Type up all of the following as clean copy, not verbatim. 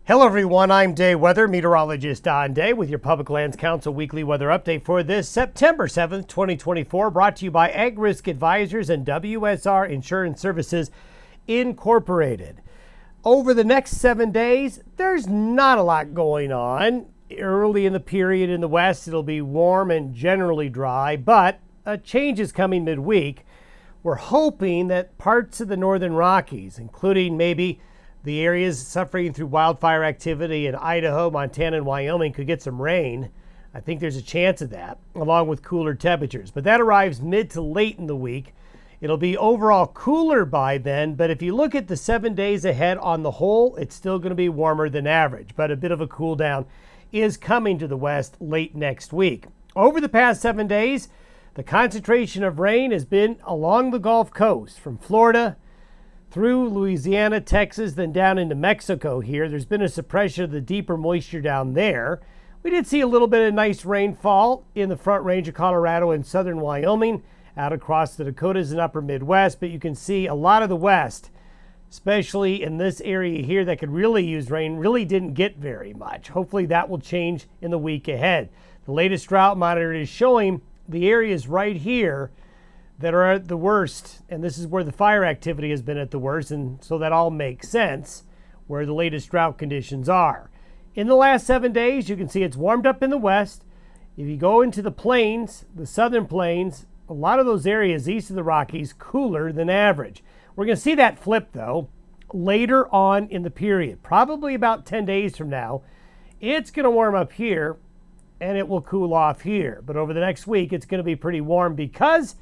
Hello everyone, I'm Day Weather Meteorologist Don Day with your Public Lands Council weekly weather update for this September 7th, 2024, brought to you by Ag Risk Advisors and WSR Insurance Services Incorporated. Over the next 7 days, there's not a lot going on. Early in the period in the west, it'll be warm and generally dry, but a change is coming midweek. We're hoping that parts of the northern Rockies, including maybe the areas suffering through wildfire activity in Idaho, Montana, and Wyoming, could get some rain. I think there's a chance of that, along with cooler temperatures. But that arrives mid to late in the week. It'll be overall cooler by then, but if you look at the 7 days ahead on the whole, it's still going to be warmer than average. But a bit of a cool down is coming to the west late next week. Over the past 7 days, the concentration of rain has been along the Gulf Coast, from Florida through Louisiana, Texas, then down into Mexico here. There's been a suppression of the deeper moisture down there. We did see a little bit of nice rainfall in the Front Range of Colorado and southern Wyoming, out across the Dakotas and upper Midwest, but you can see a lot of the west, especially in this area here that could really use rain, really didn't get very much. Hopefully that will change in the week ahead. The latest drought monitor is showing the areas right here that are at the worst, and this is where the fire activity has been at the worst, and so that all makes sense where the latest drought conditions are. In the last 7 days, you can see it's warmed up in the west. If you go into the plains, the southern plains, a lot of those areas east of the Rockies, cooler than average. We're going to see that flip, though, later on in the period, probably about 10 days from now. It's going to warm up here, and it will cool off here. But over the next week, it's going to be pretty warm because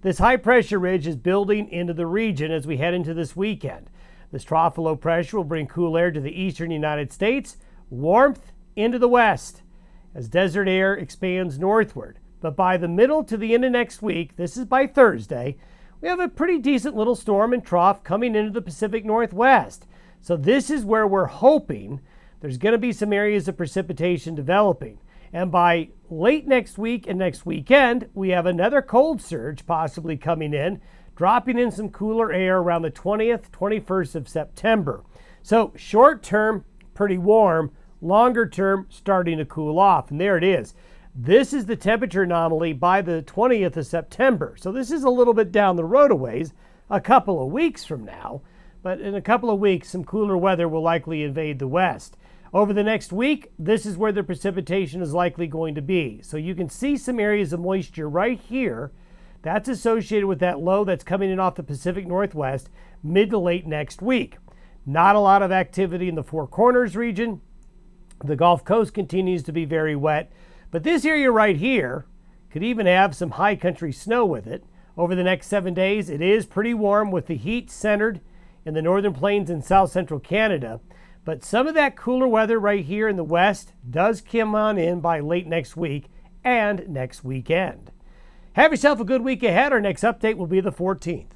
this high-pressure ridge is building into the region as we head into this weekend. This trough of low pressure will bring cool air to the eastern United States, warmth into the west as desert air expands northward. But by the middle to the end of next week, this is by Thursday, we have a pretty decent little storm and trough coming into the Pacific Northwest. So this is where we're hoping there's going to be some areas of precipitation developing. And by late next week and next weekend, we have another cold surge possibly coming in, dropping in some cooler air around the 20th, 21st of September. So short term, pretty warm, longer term, starting to cool off. And there it is. This is the temperature anomaly by the 20th of September. So this is a little bit down the road a ways, a couple of weeks from now. But in a couple of weeks, some cooler weather will likely invade the west. Over the next week, this is where the precipitation is likely going to be. So you can see some areas of moisture right here. That's associated with that low that's coming in off the Pacific Northwest mid to late next week. Not a lot of activity in the Four Corners region. The Gulf Coast continues to be very wet. But this area right here could even have some high country snow with it. Over the next 7 days, it is pretty warm with the heat centered in the northern plains and south central Canada. But some of that cooler weather right here in the west does come on in by late next week and next weekend. Have yourself a good week ahead. Our next update will be the 14th.